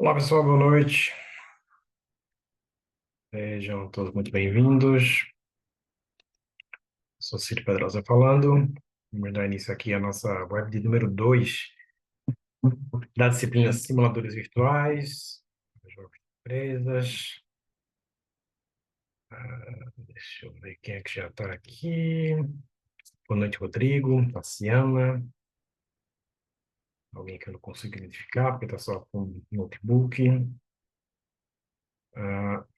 Olá pessoal, boa noite. Sejam todos muito bem-vindos. Sou Ciro Pedrosa falando. Vamos dar início aqui à nossa web de número 2 da disciplina Simuladores Virtuais, Jogos de Empresas. Deixa eu ver quem é que já está aqui. Boa noite, Rodrigo, Tassiana. Alguém que eu não consigo identificar, porque está só com o notebook.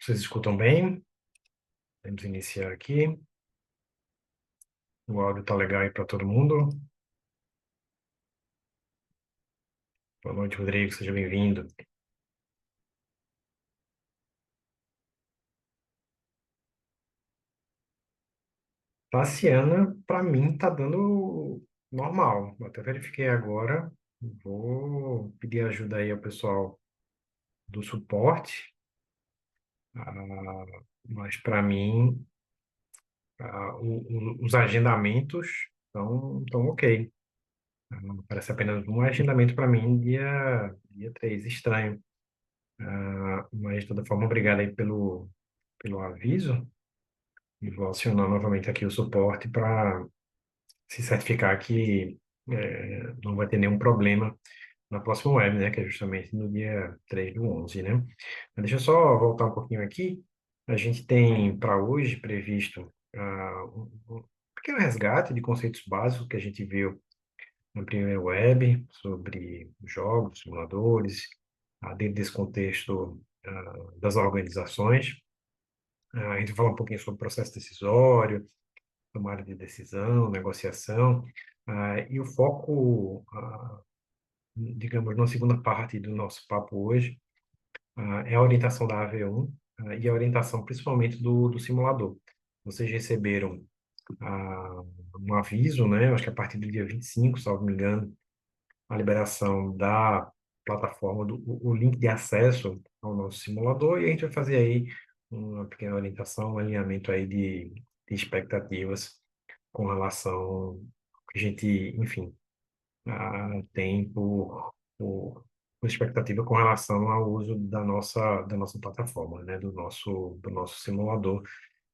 Vocês escutam bem? Vamos iniciar aqui. O áudio está legal aí para todo mundo. Boa noite, Rodrigo, seja bem-vindo. Tassiana, para mim, tá dando normal. Eu até verifiquei agora. Vou pedir ajuda aí ao pessoal do suporte, mas para mim, os agendamentos estão ok. Parece apenas um agendamento para mim, dia 3 estranho. Mas, de toda forma, obrigado aí pelo aviso. E vou acionar novamente aqui o suporte para se certificar que não vai ter nenhum problema na próxima web, né? Que é justamente no dia 3 do 11, né? Mas deixa eu só voltar um pouquinho aqui. A gente tem para hoje previsto um pequeno resgate de conceitos básicos que a gente viu na primeira web sobre jogos, simuladores, dentro desse contexto das organizações. A gente vai falar um pouquinho sobre processo decisório, tomada de decisão, negociação, e o foco, digamos, na segunda parte do nosso papo hoje, é a orientação da AV1, e a orientação principalmente do simulador. Vocês receberam um aviso, né? Eu acho que a partir do dia 25, salvo me engano, a liberação da plataforma, o link de acesso ao nosso simulador, e a gente vai fazer aí uma pequena orientação, um alinhamento aí de expectativas com relação ao que a gente, enfim, tem por expectativa com relação ao uso da nossa plataforma, né, do nosso simulador,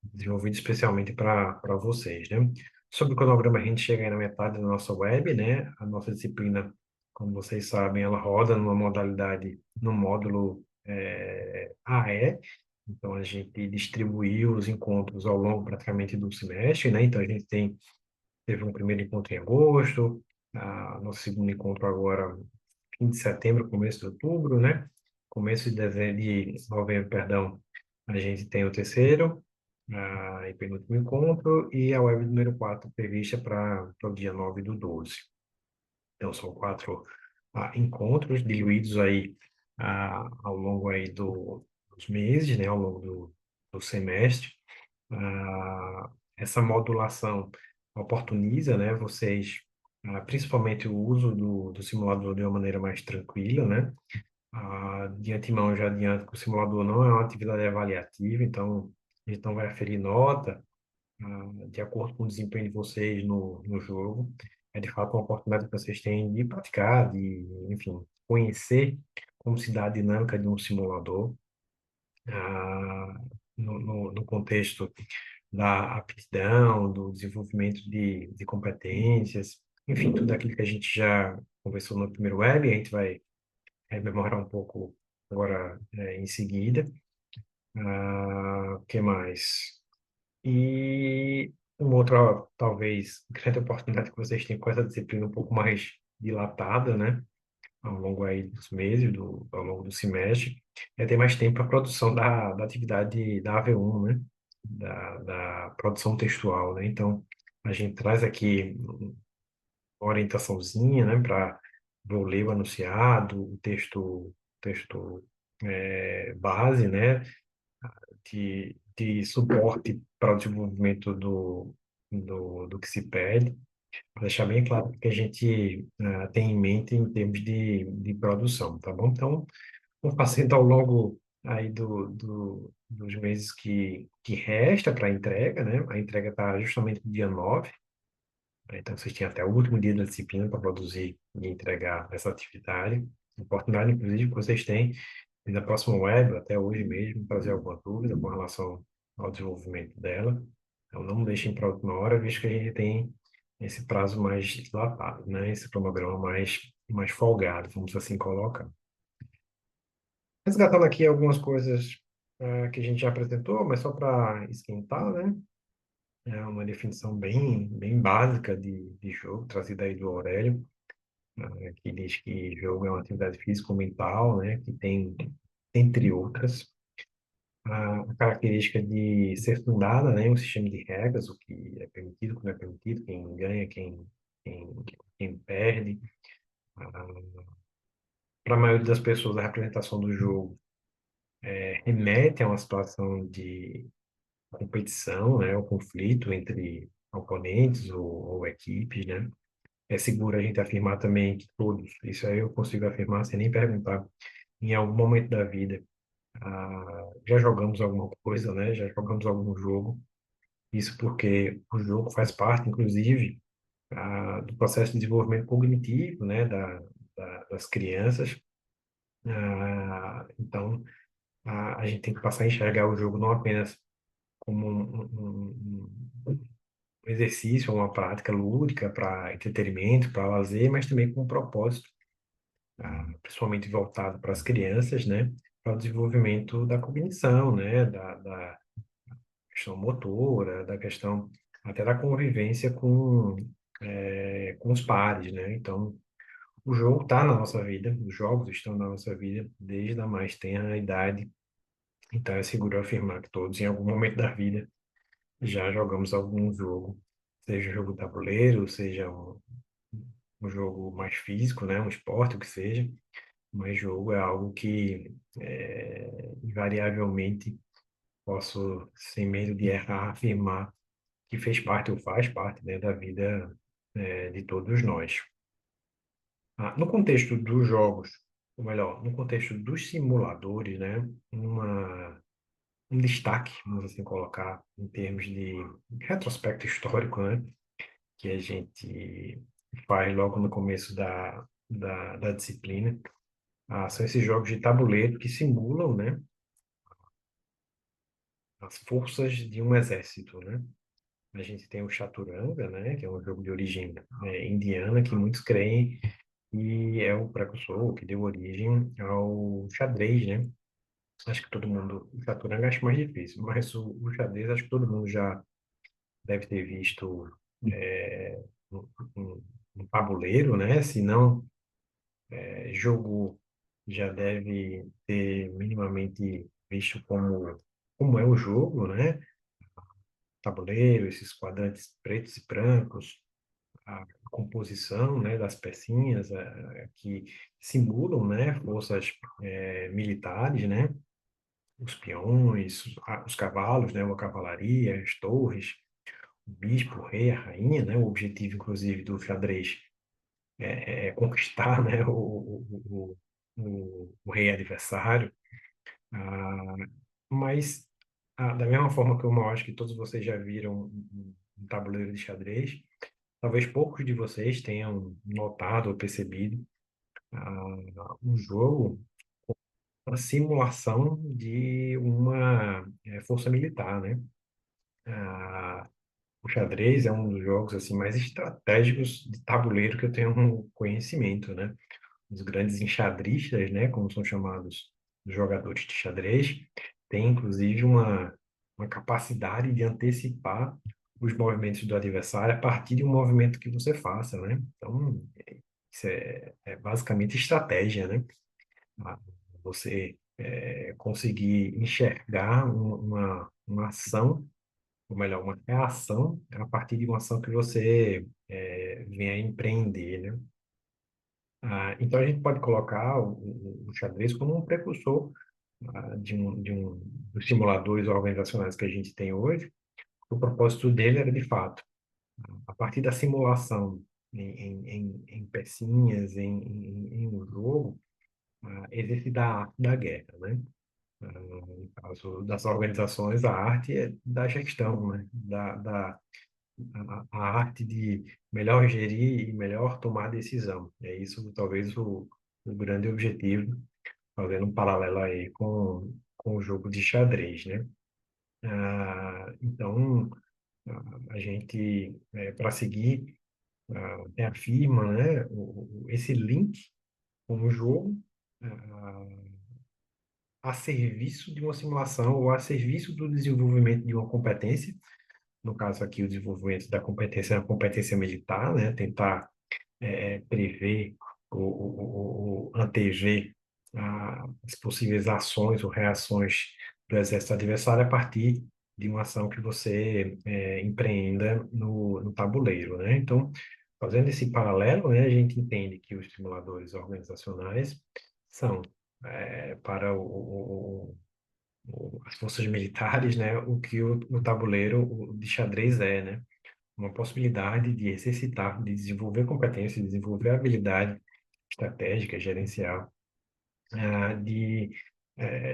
desenvolvido especialmente para vocês, né? Sobre o cronograma, a gente chega aí na metade da nossa web, né? A nossa disciplina, como vocês sabem, ela roda numa modalidade, no módulo AE, então a gente distribuiu os encontros ao longo praticamente do semestre, né? Então a gente teve um primeiro encontro em agosto, nosso segundo encontro agora fim de setembro, começo de outubro, né? Começo de dezembro, de novembro, perdão, a gente tem o terceiro e penúltimo encontro, e a web número 4 prevista para o dia 9 do 12. Então, são quatro encontros diluídos aí ao longo aí dos meses, né? Ao longo do semestre. Essa modulação oportuniza, né? Vocês, principalmente o uso do simulador de uma maneira mais tranquila, né? De antemão, já adianto que o simulador não é uma atividade avaliativa, então a gente não vai aferir nota de acordo com o desempenho de vocês no jogo. É de fato uma oportunidade que vocês têm de praticar, de, enfim, conhecer como se dá a dinâmica de um simulador, ah, no contexto da aptidão, do desenvolvimento de competências, enfim, tudo aquilo que a gente já conversou no primeiro web, a gente vai rememorar um pouco agora em seguida. O que mais? E uma outra, talvez, grande oportunidade que vocês têm com essa disciplina um pouco mais dilatada, né? Ao longo aí dos meses, ao longo do semestre, é ter mais tempo para a produção da atividade da AV1, né? Da produção textual, né? Então, a gente traz aqui uma orientaçãozinha, né? Para vou ler o anunciado, texto base, né? De suporte para o desenvolvimento do que se pede, para deixar bem claro o que a gente tem em mente em termos de produção, tá bom? Então, vou fazendo ao longo aí dos meses que resta para a entrega, né? A entrega está justamente no dia 9, né? Então vocês têm até o último dia da disciplina para produzir e entregar essa atividade. Oportunidade, inclusive, que vocês têm e na próxima web, até hoje mesmo, trazer alguma dúvida com relação ao desenvolvimento dela. Então, não deixem para a última hora, visto que a gente tem esse prazo mais dilatado, né? Esse cronograma mais folgado, vamos assim colocar. Resgatando aqui algumas coisas que a gente já apresentou, mas só para esquentar, né? É uma definição bem básica de jogo, trazida aí do Aurélio, que diz que jogo é uma atividade físico-mental, né? Que tem, entre outras, a característica de ser fundada, né, em um sistema de regras, o que é permitido, o que não é permitido, quem ganha, quem, quem perde. Para a maioria das pessoas, a representação do jogo remete a uma situação de competição, né, o conflito entre oponentes ou equipes, né? É seguro a gente afirmar também que todos, isso aí eu consigo afirmar sem nem perguntar, em algum momento da vida, já jogamos alguma coisa, né? Já jogamos algum jogo. Isso porque o jogo faz parte, inclusive, do processo de desenvolvimento cognitivo, né, das crianças. Então, a gente tem que passar a enxergar o jogo não apenas como um exercício, uma prática lúdica para entretenimento, para lazer, mas também com um propósito, principalmente voltado para as crianças, né, para o desenvolvimento da cognição, né, da questão motora, da questão até da convivência com os pares, né? Então, o jogo está na nossa vida, os jogos estão na nossa vida desde a mais tenra idade. Então, é seguro afirmar que todos, em algum momento da vida, já jogamos algum jogo, seja um jogo tabuleiro, seja um jogo mais físico, né? Um esporte, o que seja. Mas jogo é algo que, invariavelmente, posso, sem medo de errar, afirmar que fez parte ou faz parte, né, da vida, de todos nós. No contexto dos jogos, ou melhor, no contexto dos simuladores, né, um destaque, vamos assim colocar, em termos de retrospecto histórico, né, que a gente faz logo no começo da disciplina, são esses jogos de tabuleiro que simulam, né, as forças de um exército, né? A gente tem o Chaturanga, né, que é um jogo de origem indiana, que muitos creem e é o precursor que deu origem ao xadrez, né? Acho que todo mundo, o chaturanga acho mais difícil, mas o xadrez acho que todo mundo já deve ter visto é, um, um tabuleiro, né? Se não jogou, já deve ter minimamente visto como é o jogo, né? Tabuleiro, esses quadrantes pretos e brancos, a composição, né, das pecinhas que simulam, né, forças militares, né, os peões, os cavalos, né, a cavalaria, as torres, o bispo, o rei, a rainha, né, o objetivo, inclusive, do xadrez é conquistar, né, o rei adversário. Ah, mas, da mesma forma que eu acho que todos vocês já viram um tabuleiro de xadrez, talvez poucos de vocês tenham notado ou percebido um jogo, uma simulação de uma força militar, né? Ah, o xadrez é um dos jogos assim mais estratégicos de tabuleiro que eu tenho um conhecimento, né? Os grandes enxadristas, né, como são chamados os jogadores de xadrez, têm inclusive uma capacidade de antecipar os movimentos do adversário a partir de um movimento que você faça, né? Então, isso é basicamente estratégia, né? Ah, Você conseguir enxergar uma ação, ou melhor, uma reação a partir de uma ação que você venha a empreender, né? Então a gente pode colocar o xadrez como um precursor dos simuladores organizacionais que a gente tem hoje. O propósito dele era, de fato, a partir da simulação em pecinhas, em um jogo, exercitar a arte da guerra, né? No caso das organizações, a arte é da gestão, né? A arte de melhor gerir e melhor tomar decisão. É isso, talvez, o o grande objetivo, fazendo um paralelo aí com o jogo de xadrez, né? Então, a gente, para seguir, reafirma, né, esse link com o jogo, ah, a serviço de uma simulação ou a serviço do desenvolvimento de uma competência. No caso aqui, o desenvolvimento da competência é a competência militar, né? Tentar prever ou antever as possíveis ações ou reações do exército adversário a partir de uma ação que você empreenda no tabuleiro, né? Então, fazendo esse paralelo, né, a gente entende que os simuladores organizacionais são para as forças militares, né, o que o tabuleiro de xadrez é, né? Uma possibilidade de exercitar, de desenvolver competência, de desenvolver habilidade estratégica, gerencial,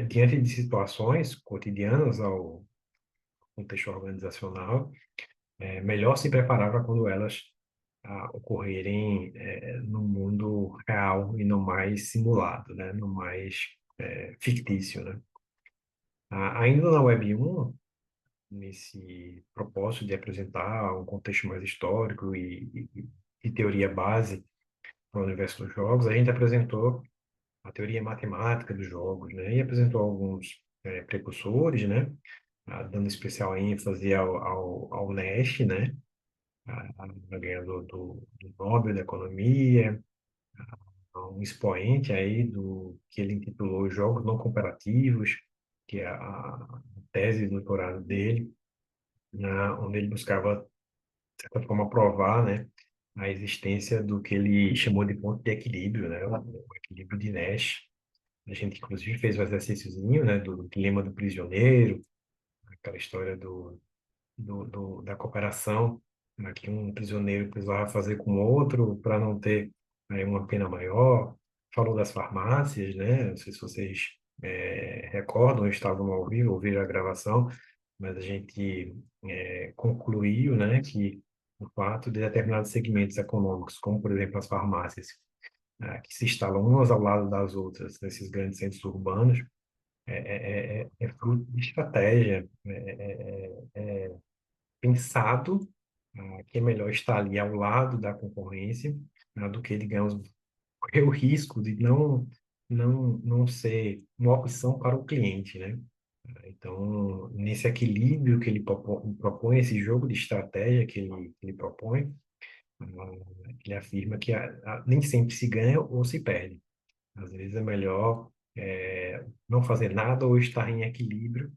diante de situações cotidianas ao contexto organizacional, melhor se preparar para quando elas ocorrerem no mundo real e não mais simulado, né? No mais fictício, né? Ainda na Web 1, nesse propósito de apresentar um contexto mais histórico e teoria base para o universo dos jogos, a gente apresentou a teoria matemática dos jogos, né? E apresentou alguns precursores, né? Dando especial ênfase ao Nash, né? Ganhador do Nobel da Economia, um expoente aí do que ele intitulou Jogos Não Comparativos, que é a tese de doutorado dele, onde ele buscava, de certa forma, provar, né, a existência do que ele chamou de ponto de equilíbrio, né, o equilíbrio de Nash. A gente, inclusive, fez um exercíciozinho, né, do dilema do prisioneiro, aquela história da cooperação, né, que um prisioneiro precisava fazer com o outro para não ter uma pena maior. Falou das farmácias, né? Não sei se vocês recordam, estavam ao vivo, ouviram a gravação, mas a gente concluiu, né, que o fato de determinados segmentos econômicos, como por exemplo as farmácias, que se instalam umas ao lado das outras nesses grandes centros urbanos, é fruto de estratégia, pensado que é melhor estar ali ao lado da concorrência, né, do que, digamos, correr o risco de não ser uma opção para o cliente, né? Então, nesse equilíbrio que ele propõe, esse jogo de estratégia que ele propõe, ele afirma que nem sempre se ganha ou se perde. Às vezes é melhor não fazer nada ou estar em equilíbrio,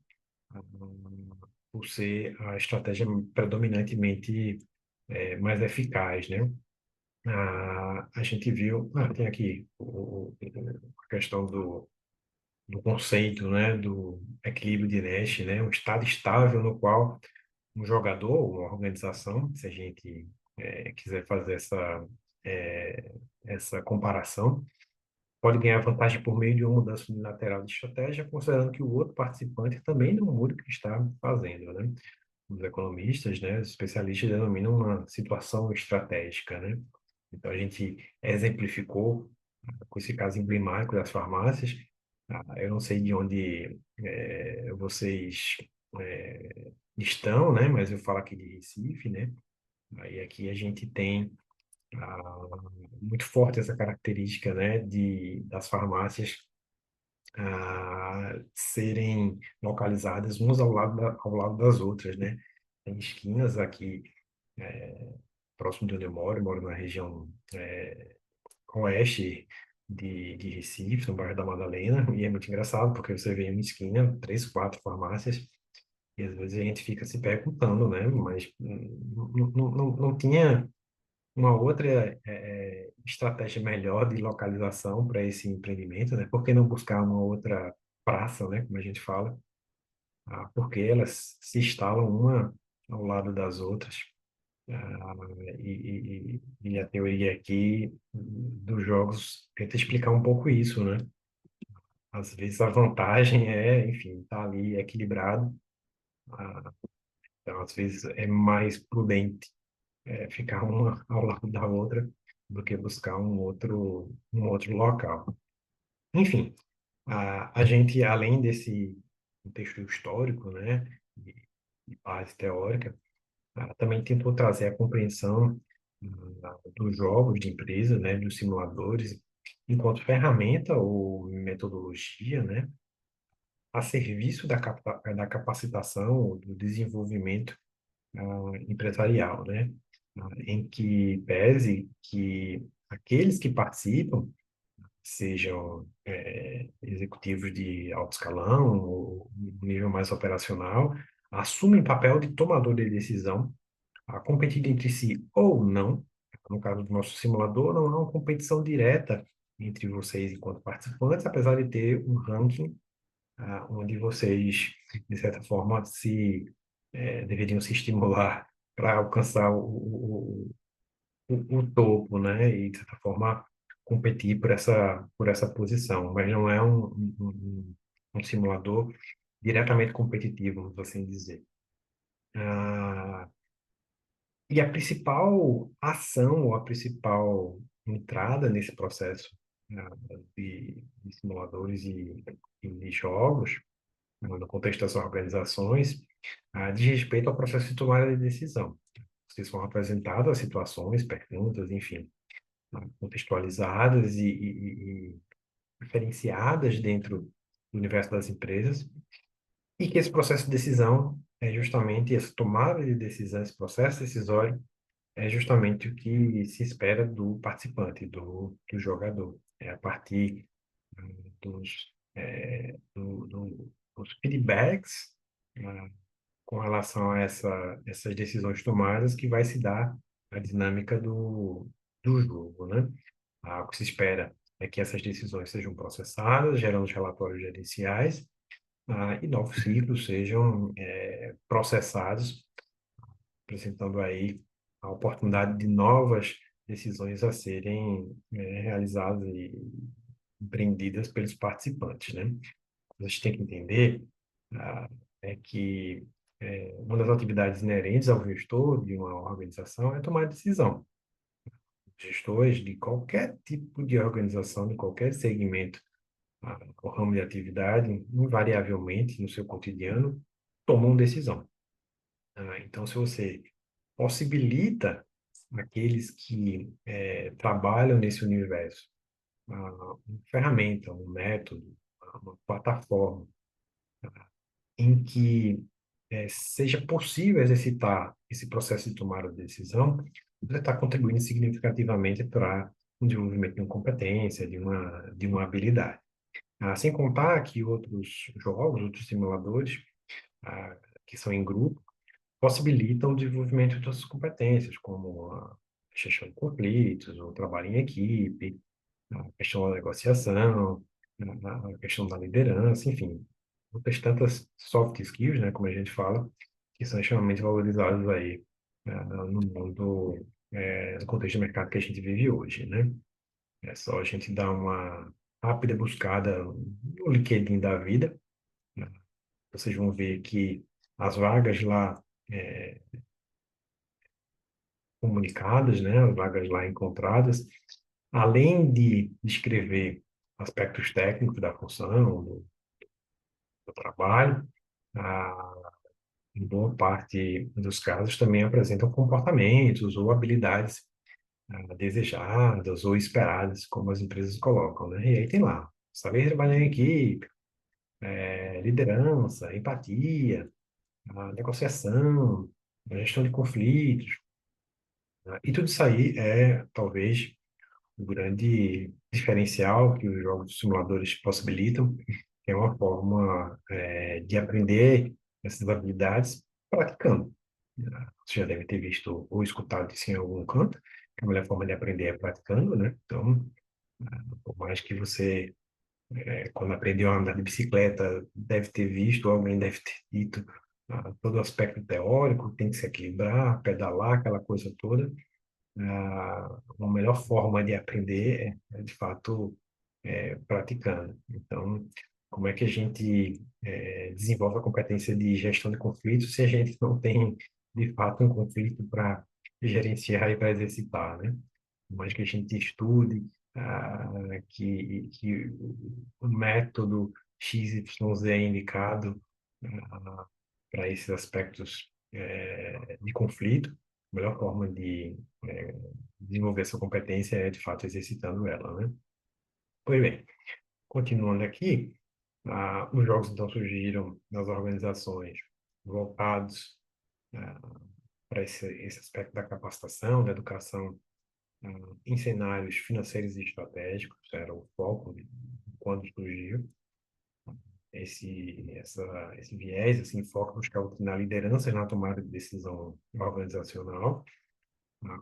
ah, por ser a estratégia predominantemente mais eficaz, né? A gente viu, tem aqui a questão do conceito, né, do equilíbrio de Nash, né, um estado estável no qual um jogador, uma organização, se a gente quiser fazer essa comparação, pode ganhar vantagem por meio de uma mudança unilateral de estratégia, considerando que o outro participante também não muda o que está fazendo, né? Os economistas, né, os especialistas denominam uma situação estratégica, né? Então, a gente exemplificou com esse caso emblemático das farmácias. Eu não sei de onde vocês estão, né? Mas eu falo aqui de Recife, né? Aí aqui a gente tem muito forte essa característica, né? Das farmácias serem localizadas umas ao lado das outras, né? Tem esquinas aqui próximo de onde eu moro na região oeste de Recife, no bairro da Madalena, e é muito engraçado, porque você vê em uma esquina, três, quatro farmácias, e às vezes a gente fica se perguntando, né? Mas não tinha uma outra estratégia melhor de localização para esse empreendimento, né? Por que não buscar uma outra praça, né? Como a gente fala, porque elas se instalam uma ao lado das outras. E a teoria aqui dos jogos tenta explicar um pouco isso, né? Às vezes a vantagem enfim, estar ali equilibrado. ah, Então, às vezes é mais prudente ficar uma ao lado da outra do que buscar um outro local. Enfim, a gente, além desse contexto histórico, né, e, e base teórica, também tentou trazer a compreensão dos jogos de empresa, né, dos simuladores, enquanto ferramenta ou metodologia, né, a serviço da capacitação, do desenvolvimento empresarial, né, em que pese que aqueles que participam sejam executivos de alto escalão ou nível mais operacional, assumem papel de tomador de decisão, a competir entre si ou não. No caso do nosso simulador, não há uma competição direta entre vocês enquanto participantes, apesar de ter um ranking onde vocês, de certa forma, deveriam se estimular para alcançar o topo, né? E, de certa forma, competir por essa posição. Mas não é um simulador diretamente competitivo, vamos assim dizer. Ah, e a principal ação, ou a principal entrada nesse processo de simuladores e de jogos, no contexto das organizações, diz respeito ao processo de tomada de decisão. Vocês são apresentados as situações, perguntas, enfim, contextualizadas e diferenciadas dentro do universo das empresas, e que esse processo de decisão é justamente essa tomada de decisão, esse processo decisório, é justamente o que se espera do participante, do jogador. É a partir dos feedbacks com relação a essas decisões tomadas que vai se dar a dinâmica do jogo, né? O que se espera é que essas decisões sejam processadas, gerando os relatórios gerenciais, e novos ciclos sejam processados, apresentando aí a oportunidade de novas decisões a serem realizadas e empreendidas pelos participantes, né? A gente tem que entender ah, é que uma das atividades inerentes ao gestor de uma organização é tomar decisão. Gestores de qualquer tipo de organização, de qualquer segmento ou ramo de atividade, invariavelmente, no seu cotidiano, tomam decisão. Então, se você possibilita aqueles que trabalham nesse universo uma ferramenta, um método, uma plataforma em que seja possível exercitar esse processo de tomada de decisão, você está contribuindo significativamente para o desenvolvimento de uma competência, de uma habilidade. Sem contar que outros jogos, outros simuladores, que são em grupo, possibilitam o desenvolvimento de outras competências, como a gestão de conflitos, o trabalho em equipe, a questão da negociação, a questão da liderança, enfim, outras tantas soft skills, né, como a gente fala, que são extremamente valorizados aí no mundo, no contexto de mercado que a gente vive hoje, né? É só a gente dar uma rápida buscada no LinkedIn da vida, né? Vocês vão ver que as vagas lá comunicadas, né, as vagas lá encontradas, além de descrever aspectos técnicos da função, do trabalho, a, em boa parte dos casos também apresentam comportamentos ou habilidades desejadas ou esperadas, como as empresas colocam, né? E aí tem lá, saber trabalhar em equipe, liderança, empatia, a negociação, a gestão de conflitos, né? E tudo isso aí é, talvez, o grande diferencial que os jogos de simuladores possibilitam, que é uma forma de aprender essas habilidades praticando. Você já deve ter visto ou escutado isso em algum canto, que a melhor forma de aprender é praticando, né? Então, por mais que você, quando aprendeu a andar de bicicleta, deve ter visto, alguém deve ter dito todo o aspecto teórico, tem que se equilibrar, pedalar, aquela coisa toda. Uma melhor forma de aprender de fato, praticando. Então, como é que a gente desenvolve a competência de gestão de conflitos se a gente não tem, de fato, um conflito para gerenciar e para exercitar, né? por mais que a gente estude, que o método XYZ é indicado para esses aspectos de conflito, a melhor forma de desenvolver essa competência é, de fato, exercitando ela, né? Pois bem, continuando aqui, os jogos então surgiram nas organizações voltados para esse aspecto da capacitação, da educação, em cenários financeiros e estratégicos, era o foco quando surgiu esse viés, esse enfoque buscava na liderança e na tomada de decisão organizacional.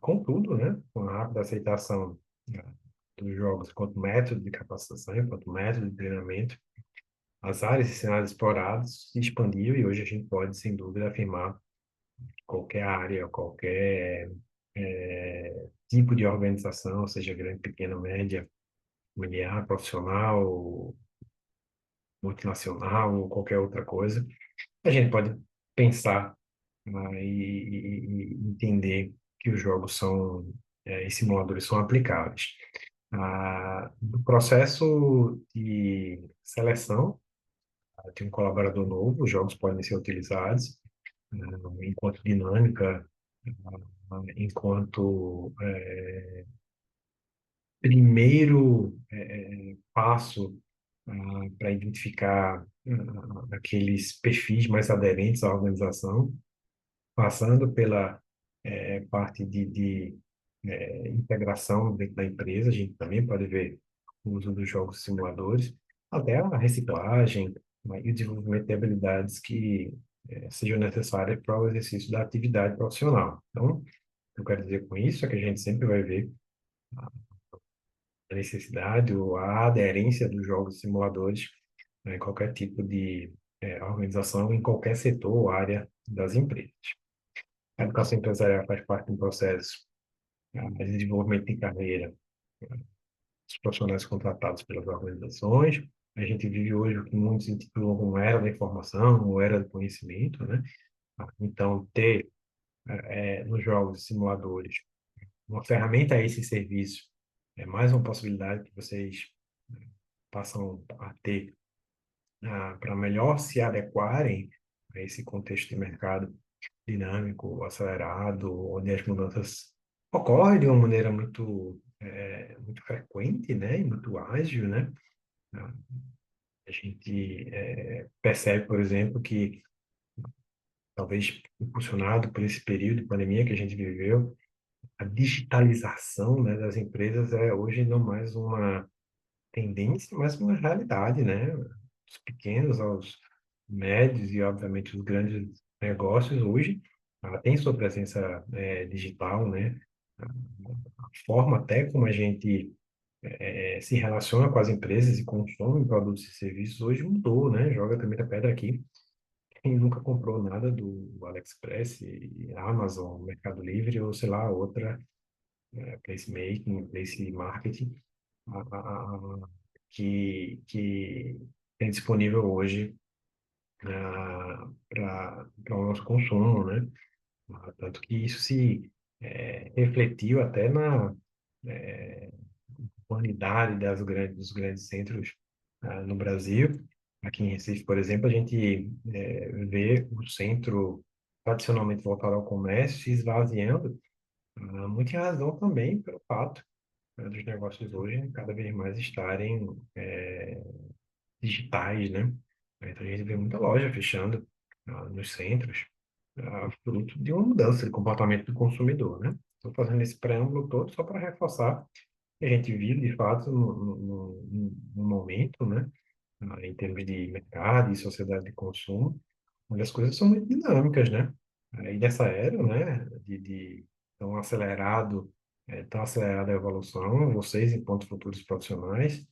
Contudo, né, com a rápida aceitação dos jogos quanto método de capacitação, enquanto método de treinamento, as áreas e cenários explorados se expandiram e hoje a gente pode, sem dúvida, afirmar que qualquer área, qualquer tipo de organização, seja grande, pequena, média, familiar, profissional, multinacional ou qualquer outra coisa, a gente pode pensar e entender que os jogos são, e simuladores são aplicáveis. No processo de seleção de um colaborador novo, os jogos podem ser utilizados enquanto dinâmica, enquanto primeiro passo para identificar aqueles perfis mais aderentes à organização, passando pela parte de integração dentro da empresa, a gente também pode ver o uso dos jogos simuladores, até a reciclagem, né, e o desenvolvimento de habilidades que sejam necessárias para o exercício da atividade profissional. Então, o que eu quero dizer com isso é que a gente sempre vai ver a necessidade ou a aderência dos jogos simuladores, né, em qualquer tipo de organização, em qualquer setor ou área das empresas. A educação empresarial faz parte de um processo de desenvolvimento de carreira dos profissionais contratados pelas organizações. A gente vive hoje o que muitos intitulam como era da informação ou era do conhecimento, né? Então, ter nos jogos simuladores uma ferramenta a esse serviço é mais uma possibilidade que vocês passam a ter para melhor se adequarem a esse contexto de mercado dinâmico, acelerado, onde as mudanças ocorrem de uma maneira muito frequente, né, e muito ágil, né? A gente percebe, por exemplo, que talvez impulsionado por esse período de pandemia que a gente viveu, a digitalização, né, das empresas é hoje não mais uma tendência, mas uma realidade, né? Os pequenos aos médios e, obviamente, os grandes negócios hoje têm sua presença digital, né? A forma até como a gente se relaciona com as empresas e consome produtos e serviços hoje mudou, né? Joga também a pedra aqui. Quem nunca comprou nada do AliExpress, Amazon, Mercado Livre ou, sei lá, outra placemaking, place marketing, a, a, a, que tem disponível hoje para o nosso consumo, né? Tanto que isso se refletiu até na quantidade dos grandes centros no Brasil. Aqui em Recife, por exemplo, a gente vê o centro tradicionalmente voltado ao comércio se esvaziando, muito em razão também pelo fato dos negócios hoje cada vez mais estarem digitais, né? Então a gente vê muita loja fechando nos centros, fruto de uma mudança de comportamento do consumidor, né? Estou fazendo esse preâmbulo todo só para reforçar que a gente vive, de fato, num momento, né? Em termos de mercado e sociedade de consumo, onde as coisas são muito dinâmicas, né? E nessa era, né, de tão acelerado, tão acelerada a evolução, vocês, enquanto futuros profissionais,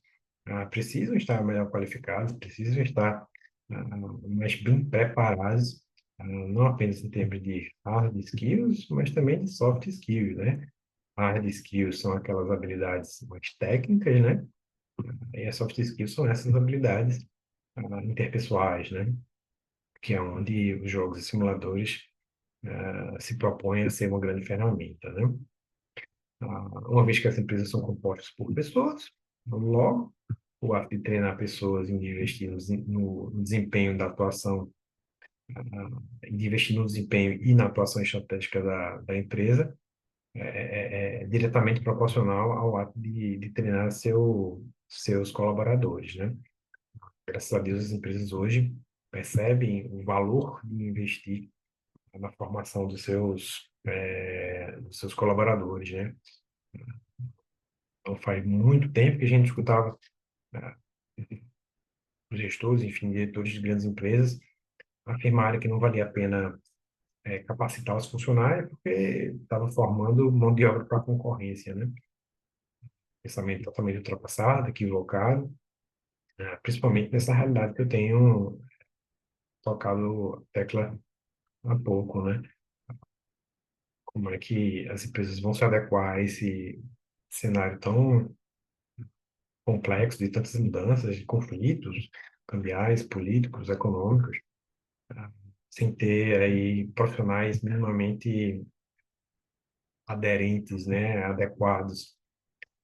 precisam estar melhor qualificados, precisam estar mais bem preparados, não apenas em termos de hard skills, mas também de soft skills, né? Hard skills são aquelas habilidades mais técnicas, né? E as soft skills são essas habilidades interpessoais, né? Que é onde os jogos e simuladores se propõem a ser uma grande ferramenta, né? uma vez que as empresas são compostas por pessoas, logo, o ato de treinar pessoas e de investir no desempenho da atuação, de investir no desempenho e na atuação estratégica da empresa, é diretamente proporcional ao ato de treinar seus colaboradores, né? Graças a Deus, as empresas hoje percebem o valor de investir na formação dos seus colaboradores, né? Então, faz muito tempo que a gente escutava né, os gestores, enfim, diretores de grandes empresas afirmarem que não valia a pena capacitar os funcionários porque estava formando mão de obra para a concorrência, né? Pensamento totalmente ultrapassado, equivocado, principalmente nessa realidade que eu tenho tocado a tecla há pouco, né? Como é que as empresas vão se adequar a esse cenário tão complexo de tantas mudanças, de conflitos cambiais, políticos, econômicos, sem ter aí profissionais minimamente aderentes, né, adequados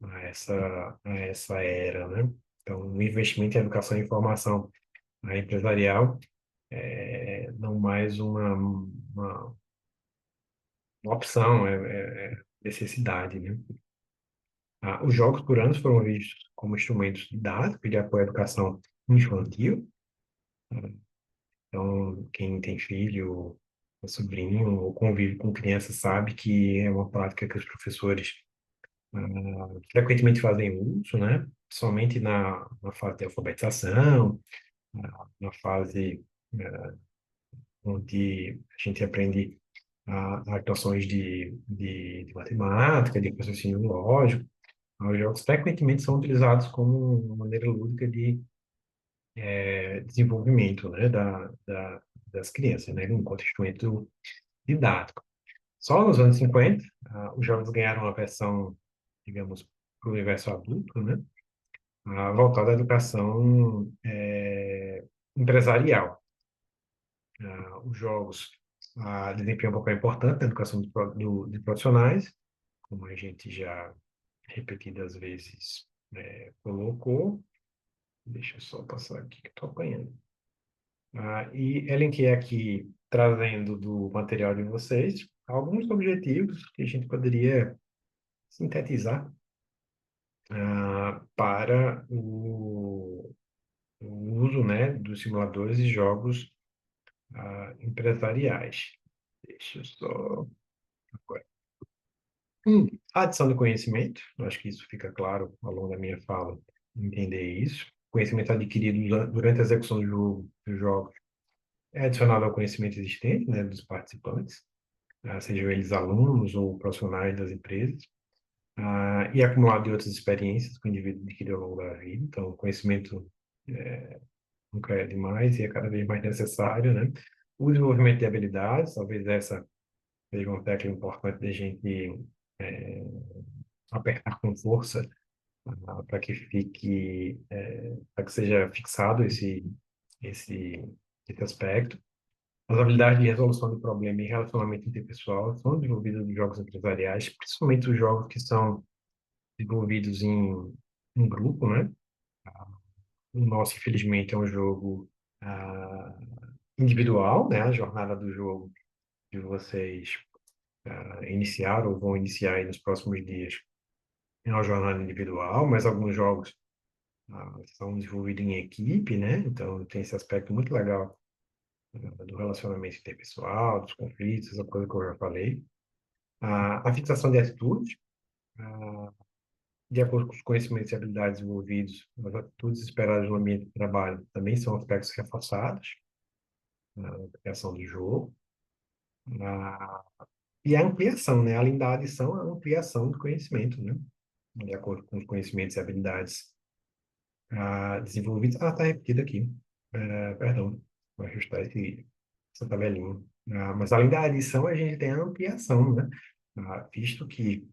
a essa era, né? Então, o investimento em educação e informação empresarial não mais uma opção, é necessidade, né? Os jogos por anos foram vistos como instrumentos didáticos de apoio à educação infantil. Então, quem tem filho, ou sobrinho, ou convive com criança sabe que é uma prática que os professores frequentemente fazem uso, né? Somente na fase de alfabetização, na fase onde a gente aprende noções de matemática, de raciocínio lógico. Os jogos frequentemente são utilizados como uma maneira lúdica de desenvolvimento, né, das crianças, né, num contexto didático. Só nos anos 50, os jogos ganharam uma versão, digamos, para o universo adulto, né, voltada à educação empresarial. Os jogos desempenham um papel importante na educação de profissionais, como a gente já repetidas vezes colocou. Deixa eu só passar aqui que estou apanhando. E elenquei aqui, trazendo do material de vocês, alguns objetivos que a gente poderia sintetizar para o uso, né, dos simuladores e jogos empresariais. Deixa eu só. Agora. A adição de conhecimento, eu acho que isso fica claro ao longo da minha fala, entender isso. Conhecimento adquirido durante a execução do jogo é adicionado ao conhecimento existente, né, dos participantes, sejam eles alunos ou profissionais das empresas, e acumulado de outras experiências que o indivíduo adquiriu ao longo da vida. Então, o conhecimento nunca é demais e é cada vez mais necessário, né? O desenvolvimento de habilidades, talvez essa seja uma tecla importante da gente apertar com força para que fique, para que seja fixado esse, esse aspecto. As habilidades de resolução de problema e relacionamento interpessoal são desenvolvidas nos jogos empresariais, principalmente os jogos que são desenvolvidos em grupo, né? O nosso, infelizmente, é um jogo ah, individual, né? A jornada do jogo que vocês iniciaram ou vão iniciar aí nos próximos dias é uma jornada individual, mas alguns jogos são desenvolvidos em equipe, né? Então, tem esse aspecto muito legal do relacionamento interpessoal, dos conflitos, essa coisa que eu já falei. A fixação de atitudes, de acordo com os conhecimentos e habilidades envolvidos, as atitudes esperadas no ambiente de trabalho também são aspectos reforçados na criação do jogo. Na- e a ampliação, né? Além da adição, a ampliação do conhecimento, né? De acordo com os conhecimentos e habilidades desenvolvidos. Está repetido aqui. Perdão, vou ajustar essa tabelinha. Mas além da adição, a gente tem a ampliação, né? Visto que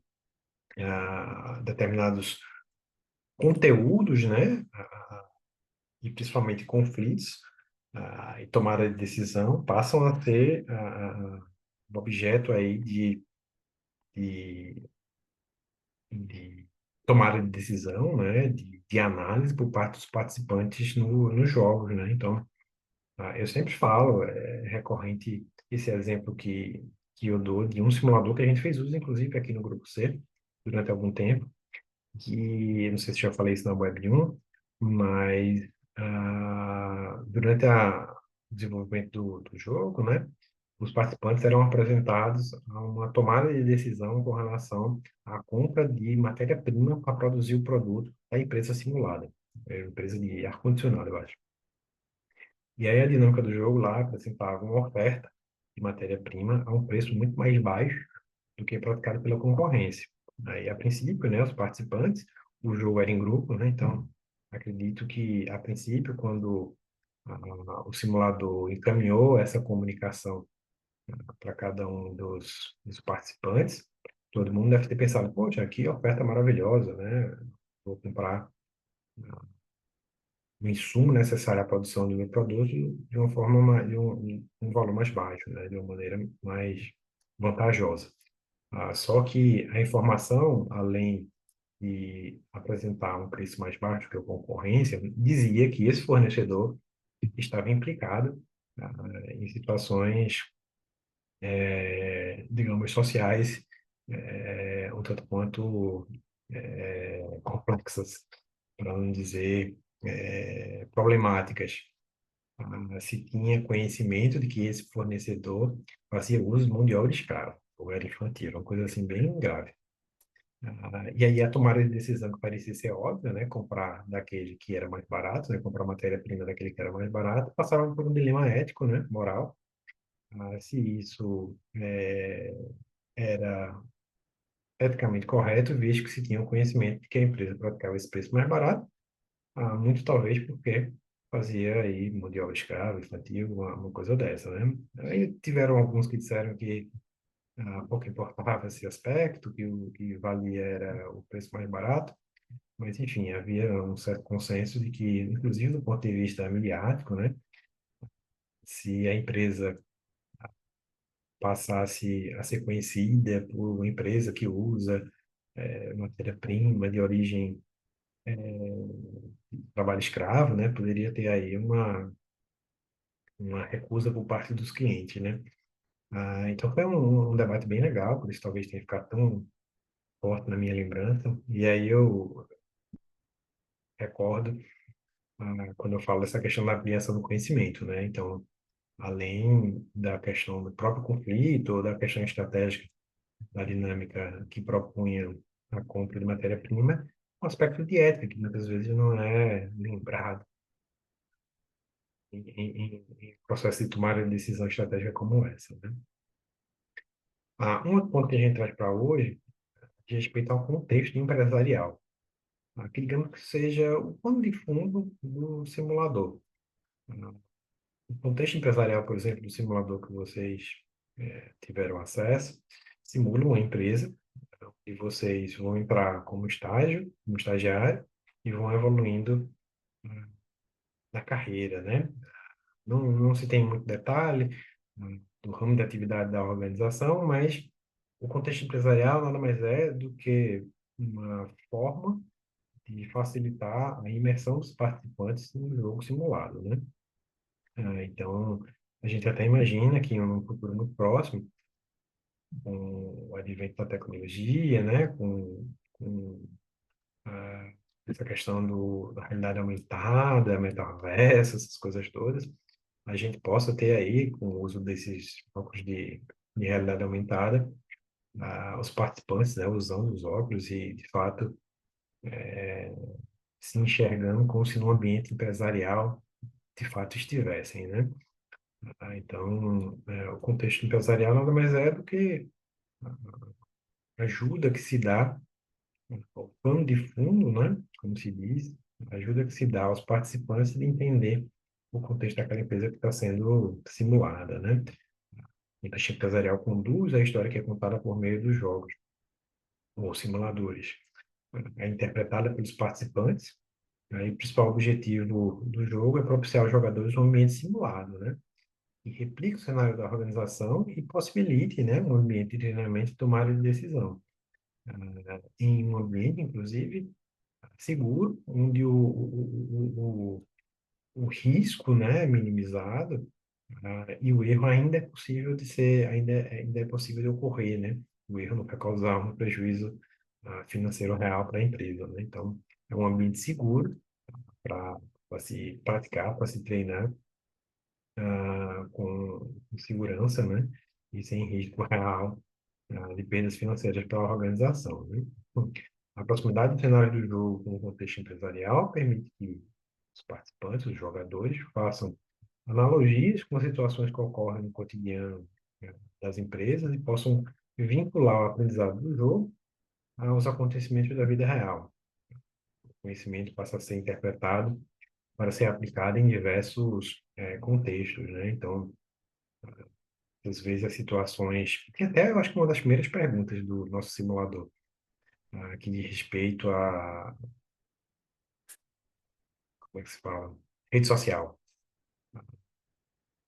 determinados conteúdos, né? E principalmente conflitos e tomada de decisão passam a ser objeto aí de de tomada de decisão, né, de análise por parte dos participantes no, nos jogos, né? Então, eu sempre falo, é recorrente esse exemplo que eu dou de um simulador que a gente fez uso, inclusive, aqui no Grupo C, durante algum tempo, que, não sei se já falei isso na Web 1, mas durante o desenvolvimento do jogo, né, os participantes eram apresentados a uma tomada de decisão com relação à compra de matéria-prima para produzir o produto da empresa simulada, é uma empresa de ar-condicionado, eu acho. E aí a dinâmica do jogo lá apresentava uma oferta de matéria-prima a um preço muito mais baixo do que praticado pela concorrência. Aí, a princípio, né, os participantes, o jogo era em grupo, né, então acredito que, a princípio, quando o simulador encaminhou essa comunicação para cada um dos participantes, todo mundo deve ter pensado, poxa, aqui oferta maravilhosa, né, vou comprar o insumo necessário à produção do meu produto de uma forma de um valor mais baixo, né, de uma maneira mais vantajosa. Só que a informação, além de apresentar um preço mais baixo que a concorrência, dizia que esse fornecedor estava implicado em situações, digamos, sociais, um tanto quanto complexas, para não dizer problemáticas. Se tinha conhecimento de que esse fornecedor fazia uso de mão de obra escrava, ou era infantil, uma coisa assim bem grave. E aí a tomada de decisão que parecia ser óbvia, né, comprar daquele que era mais barato, né, comprar matéria-prima daquele que era mais barato, passava por um dilema ético, né, moral, se isso era eticamente correto, visto que se tinha o conhecimento de que a empresa praticava esse preço mais barato, muito talvez porque fazia aí mão de obra escrava, infantil, uma coisa dessa, né? Aí tiveram alguns que disseram que pouco importava esse aspecto, que o que valia era o preço mais barato, mas enfim, havia um certo consenso de que, inclusive do ponto de vista midiático, né, se a empresa passasse a ser conhecida por uma empresa que usa matéria-prima de origem trabalho escravo, né, poderia ter aí uma recusa por parte dos clientes, né? Então foi um debate bem legal, por isso talvez tenha ficado tão forte na minha lembrança. E aí eu recordo quando eu falo dessa questão da ampliação do conhecimento, né? Então, além da questão do próprio conflito ou da questão estratégica da dinâmica que propunha a compra de matéria-prima, um aspecto de ética que muitas vezes não é lembrado em processo de tomada de decisão estratégica como essa, né? Um outro ponto que a gente traz para hoje diz respeito ao contexto empresarial, que digamos que seja o pano de fundo do simulador. Ah, O contexto empresarial, por exemplo, do simulador que vocês tiveram acesso, simula uma empresa e vocês vão entrar como estágio, como estagiário, e vão evoluindo na carreira, né? Não se tem muito detalhe do ramo de atividade da organização, mas o contexto empresarial nada mais é do que uma forma de facilitar a imersão dos participantes no jogo simulado, né? Então, a gente até imagina que em um futuro muito próximo, com o advento da tecnologia, né, com essa questão da realidade aumentada, metaverso, essas coisas todas, a gente possa ter aí, com o uso desses óculos de realidade aumentada, os participantes, né, usando os óculos e, de fato, se enxergando como se no ambiente empresarial de fato estivessem, né? Então, o contexto empresarial nada mais é do que a ajuda que se dá, o pano de fundo, né? Como se diz, a ajuda que se dá aos participantes de entender o contexto daquela empresa que está sendo simulada, né? O contexto empresarial conduz a história que é contada por meio dos jogos ou simuladores. É interpretada pelos participantes, né? E o principal objetivo do jogo é propiciar aos jogadores um ambiente simulado, né? Que replique o cenário da organização e possibilite, né, um ambiente de treinamento e tomada de decisão. em um ambiente, inclusive, seguro, onde o risco, né, é minimizado, e o erro ainda é possível de ser, ainda é possível de ocorrer, né? O erro não vai causar um prejuízo, financeiro real para a empresa, né? Então, é um ambiente seguro para se praticar, para se treinar, com segurança, né? E sem risco real, de perdas financeiras para a organização, né? A proximidade do cenário do jogo com o contexto empresarial permite que os participantes, os jogadores, façam analogias com situações que ocorrem no cotidiano, né, das empresas e possam vincular o aprendizado do jogo aos acontecimentos da vida real. O conhecimento passa a ser interpretado para ser aplicado em diversos contextos, né? Então, às vezes as situações... Tem até, eu acho que uma das primeiras perguntas do nosso simulador, que diz respeito a... Como é que se fala? Rede social.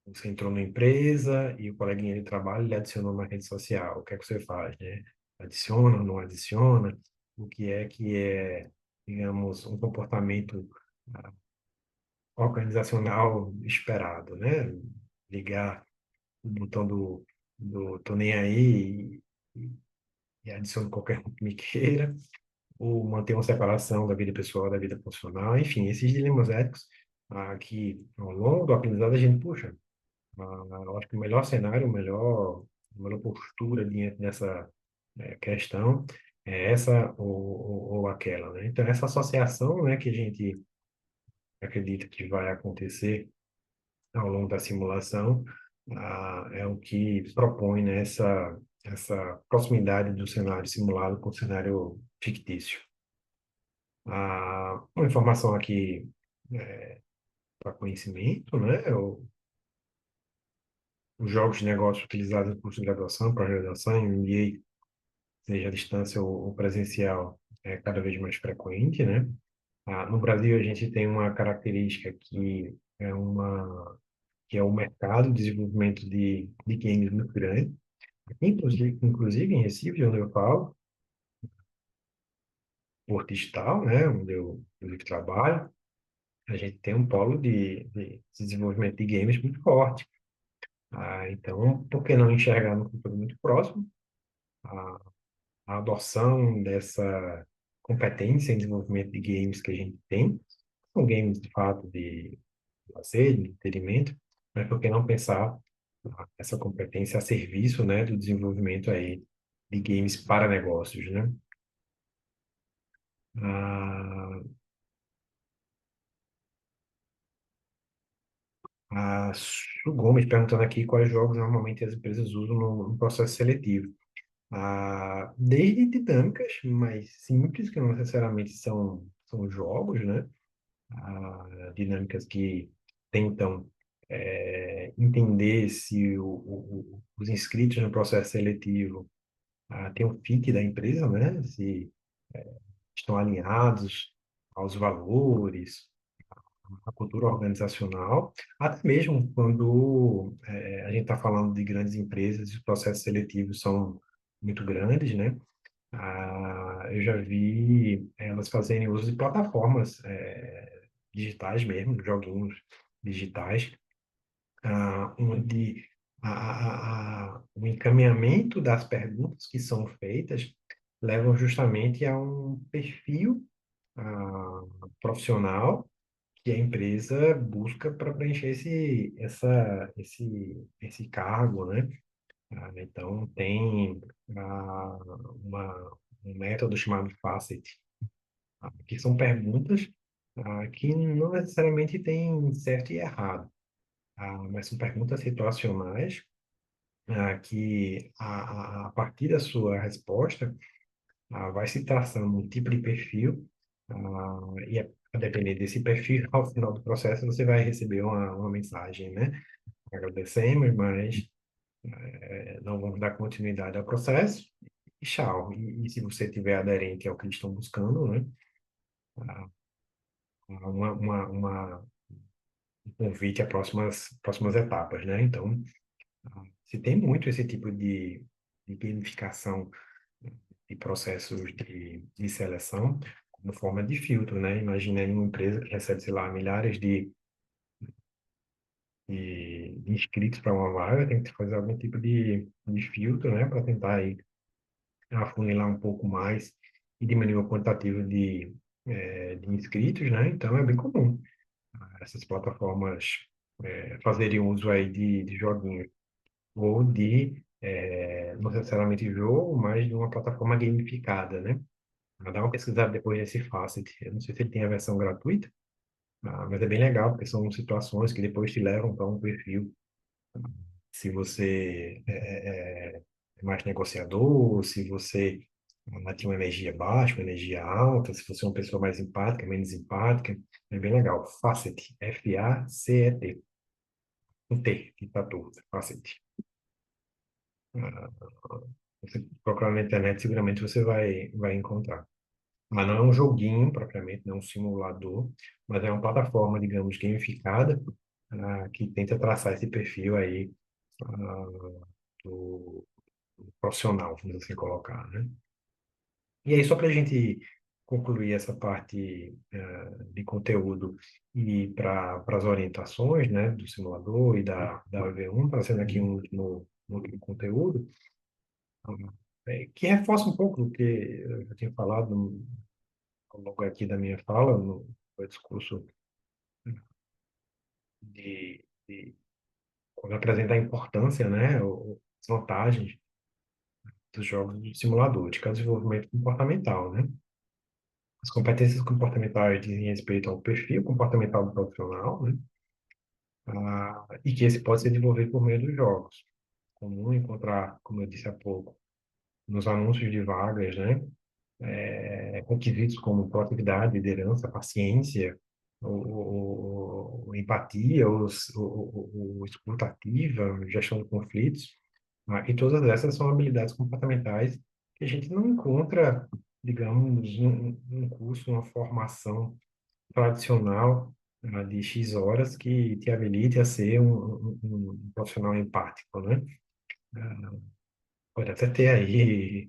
Você entrou na empresa e o coleguinha de trabalho lhe adicionou uma rede social. O que é que você faz, né? Adiciona, não adiciona? O que é, digamos, um comportamento ah, organizacional esperado, né? Ligar o botão do tô nem aí e adiciono qualquer um que me queira, ou manter uma separação da vida pessoal da vida profissional. Enfim, esses dilemas éticos, que ao longo do aprendizado a gente puxa. Eu acho que o melhor cenário, a melhor postura diante dessa questão é essa ou aquela, né? Então, essa associação, né, que a gente acredita que vai acontecer ao longo da simulação, é o que propõe, né, essa proximidade do cenário simulado com o cenário fictício. Uma informação aqui para conhecimento, né? Os jogos de negócio utilizados em curso de graduação, pós-graduação, em MBA, seja à distância ou presencial, é cada vez mais frequente, né? No Brasil, a gente tem uma característica que é o mercado de desenvolvimento de games muito grande. Aqui, inclusive em Recife, de onde eu falo, Porto Digital, né, onde eu inclusive trabalho, a gente tem um polo de desenvolvimento de games muito forte. Então, por que não enxergar no futuro muito próximo a adoção dessa competência em desenvolvimento de games que a gente tem? São games, de fato, de lazer, de entretenimento, mas por que não pensar essa competência a serviço, né, do desenvolvimento aí de games para negócios, né? A, a Su Gomes perguntando aqui quais jogos normalmente as empresas usam no processo seletivo. Desde dinâmicas mais simples, que não necessariamente são jogos, né? Dinâmicas que tentam entender se os inscritos no processo seletivo têm um fit da empresa, né? Se estão alinhados aos valores, à cultura organizacional, até mesmo quando a gente está falando de grandes empresas, os processos seletivos são muito grandes, né? Eu já vi elas fazerem uso de plataformas digitais mesmo, joguinhos digitais, onde o encaminhamento das perguntas que são feitas levam justamente a um perfil profissional que a empresa busca para preencher esse cargo, né? Então, tem um método chamado Facet, que são perguntas que não necessariamente têm certo e errado, mas são perguntas situacionais que, a partir da sua resposta, vai se traçando um tipo de perfil, a depender desse perfil, ao final do processo, você vai receber uma mensagem, né? Agradecemos, mas não vamos dar continuidade ao processo, e tchau. E se você tiver aderente ao que eles estão buscando, né? Um convite a próximas etapas, né? Então, se tem muito esse tipo de gamificação de processos de seleção como forma de filtro, né? Imagina aí uma empresa que recebe, sei lá, milhares de inscritos para uma vaga, tem que fazer algum tipo de filtro, né? Para tentar aí afunilar um pouco mais e diminuir o quantitativo de inscritos, né? Então é bem comum essas plataformas fazerem uso aí de joguinhos ou não necessariamente jogo, mas de uma plataforma gamificada, né? Dá uma pesquisada depois nesse Facet. Eu não sei se ele tem a versão gratuita, mas é bem legal, porque são situações que depois te levam para um perfil. Se você é mais negociador, se você tem uma energia baixa, uma energia alta, se você é uma pessoa mais empática, menos empática, é bem legal. Facet, Facet, um T, de tatu, Facet. Ah, Você procurar na internet, seguramente você vai encontrar. Mas não é um joguinho propriamente, não é um simulador, mas é uma plataforma, digamos, gamificada, que tenta traçar esse perfil aí, do profissional, vamos assim colocar, né? E aí, só para a gente concluir essa parte de conteúdo e para as orientações, né, do simulador e da V1, trazendo aqui um último conteúdo, que reforça um pouco do que eu já tinha falado ao longo aqui da minha fala, no discurso de quando apresenta a importância, né, as vantagens dos jogos de simulador, que é o desenvolvimento comportamental, né? As competências comportamentais dizem respeito ao perfil comportamental do profissional, né? E que esse pode ser desenvolvido por meio dos jogos. Comum encontrar, como eu disse há pouco, nos anúncios de vagas, né? Requisitos como proatividade, liderança, paciência, empatia, escuta ativa, gestão de conflitos, e todas essas são habilidades comportamentais que a gente não encontra, digamos, um curso, uma formação tradicional, de X horas que te habilite a ser um profissional empático, né? Pode até ter aí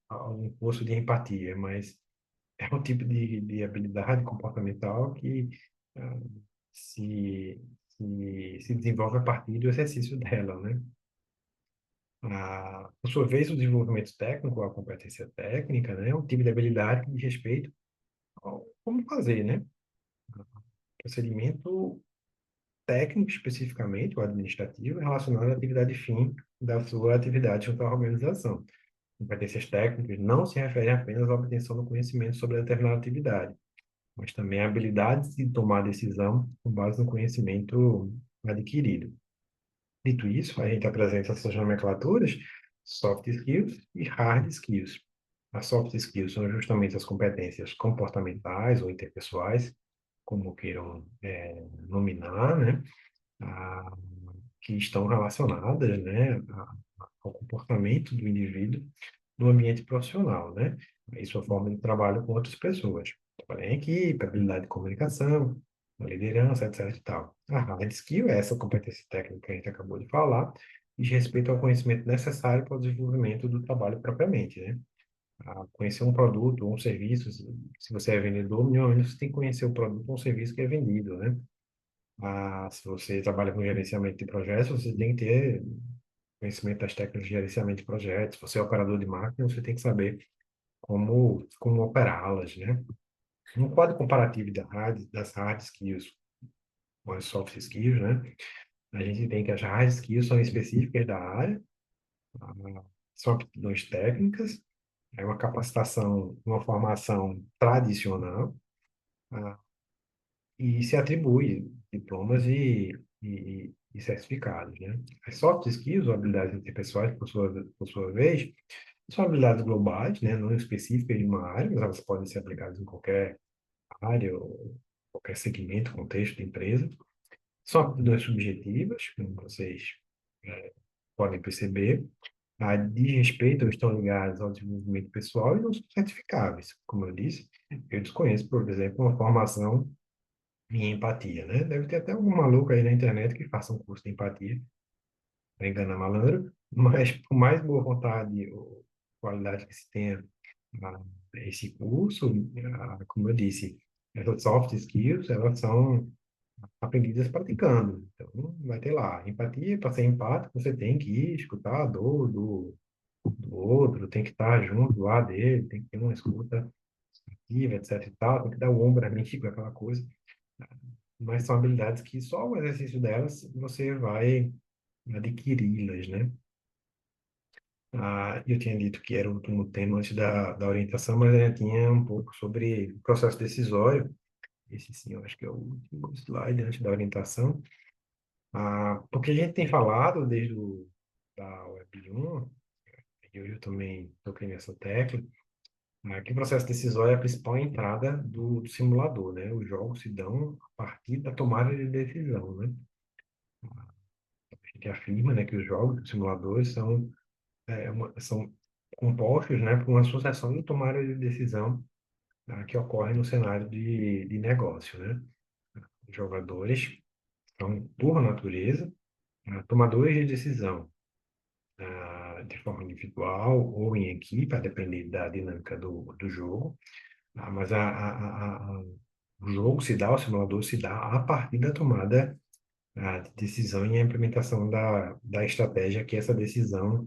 algum curso de empatia, mas é um tipo de habilidade comportamental que ah, se desenvolve a partir do exercício dela, né? Por sua vez, o desenvolvimento técnico, a competência técnica, né, é um tipo de habilidade que diz respeito ao como fazer, né? Procedimento técnico, especificamente, ou administrativo, relacionado à atividade fim da sua atividade junto à organização. Competências técnicas não se referem apenas à obtenção do conhecimento sobre determinada atividade, mas também a habilidades de tomar decisão com base no conhecimento adquirido. Dito isso, a gente apresenta essas nomenclaturas, soft skills e hard skills. As soft skills são justamente as competências comportamentais ou interpessoais, como queiram nominar, né? Ah, que estão relacionadas, né, ao comportamento do indivíduo no ambiente profissional, né? E sua forma de trabalho com outras pessoas. Trabalhar em equipe, habilidade de comunicação, a liderança, etc. e tal. A hard skill é essa competência técnica que a gente acabou de falar, diz respeito ao conhecimento necessário para o desenvolvimento do trabalho propriamente, né? Conhecer um produto ou um serviço, se você é vendedor, minimamente você tem que conhecer o produto ou um serviço que é vendido, né? Se você trabalha com gerenciamento de projetos, você tem que ter conhecimento das técnicas de gerenciamento de projetos. Se você é operador de máquina, você tem que saber como operá-las, né? Um quadro comparativo das hard skills com as soft skills, né? A gente tem que as hard skills são específicas da área, ah, são aptidões técnicas, é uma capacitação, uma formação tradicional, ah, e se atribui diplomas e certificados, né? As soft skills, ou habilidades interpessoais, por sua vez, são habilidades globais, né? Não específicas de uma área, mas elas podem ser aplicadas em qualquer área ou qualquer segmento, contexto de empresa. São aptidões subjetivas, como vocês podem perceber, diz respeito ou estão ligadas ao desenvolvimento pessoal e não são certificáveis. Como eu disse, eu desconheço, por exemplo, uma formação em empatia, né? Deve ter até algum maluco aí na internet que faça um curso de empatia para enganar malandro, mas por mais boa vontade qualidade que se tenha ah, esse curso, como eu disse, essas soft skills, elas são aprendidas praticando. Então, vai ter lá, empatia, para ser empático, você tem que escutar a dor do outro, tem que estar junto do lado dele, tem que ter uma escuta ativa, etc e tal, tem que dar o ombro amigo, aquela coisa. Mas são habilidades que só o exercício delas você vai adquiri-las, né? Eu tinha dito que era o último tema antes da orientação, mas ainda tinha um pouco sobre o processo decisório. Esse sim, eu acho que é o último slide antes da orientação. Porque a gente tem falado desde da Web 1, e eu também toquei nessa tecla, que o processo decisório é a principal entrada do simulador, né? Os jogos se dão a partir da tomada de decisão, né? A gente afirma, né, que os jogos, os simuladores são compostos, né, por uma sucessão de tomadas de decisão que ocorre no cenário de negócio, né? Os jogadores são, por natureza, tomadores de decisão, de forma individual ou em equipe, a depender da dinâmica do jogo. Mas o jogo se dá, o simulador se dá a partir da tomada de decisão e a implementação da estratégia que essa decisão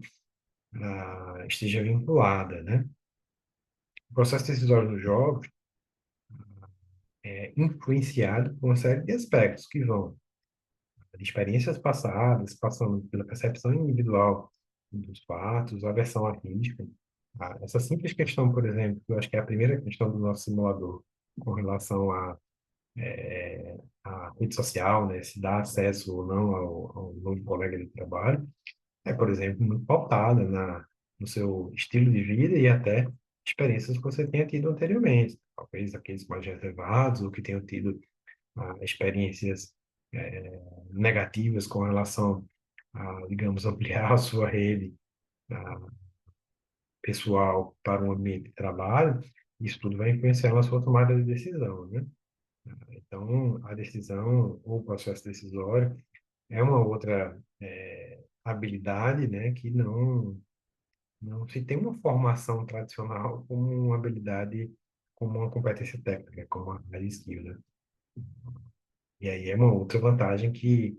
esteja vinculada, né? O processo decisório dos jogos é influenciado por uma série de aspectos que vão de experiências passadas, passando pela percepção individual dos fatos, a versão artística. Essa simples questão, por exemplo, que eu acho que é a primeira questão do nosso simulador, com relação à rede social, né, se dá acesso ou não ao novo colega de trabalho, é, por exemplo, muito pautada no seu estilo de vida e até experiências que você tenha tido anteriormente. Talvez aqueles mais reservados ou que tenham tido experiências negativas com relação a, digamos, ampliar a sua rede pessoal para um ambiente de trabalho, isso tudo vai influenciar na sua tomada de decisão, né? Então, a decisão ou o processo decisório é uma outra habilidade, né, que não se tem uma formação tradicional como uma habilidade, como uma competência técnica, como a hard skill, né? E aí é uma outra vantagem que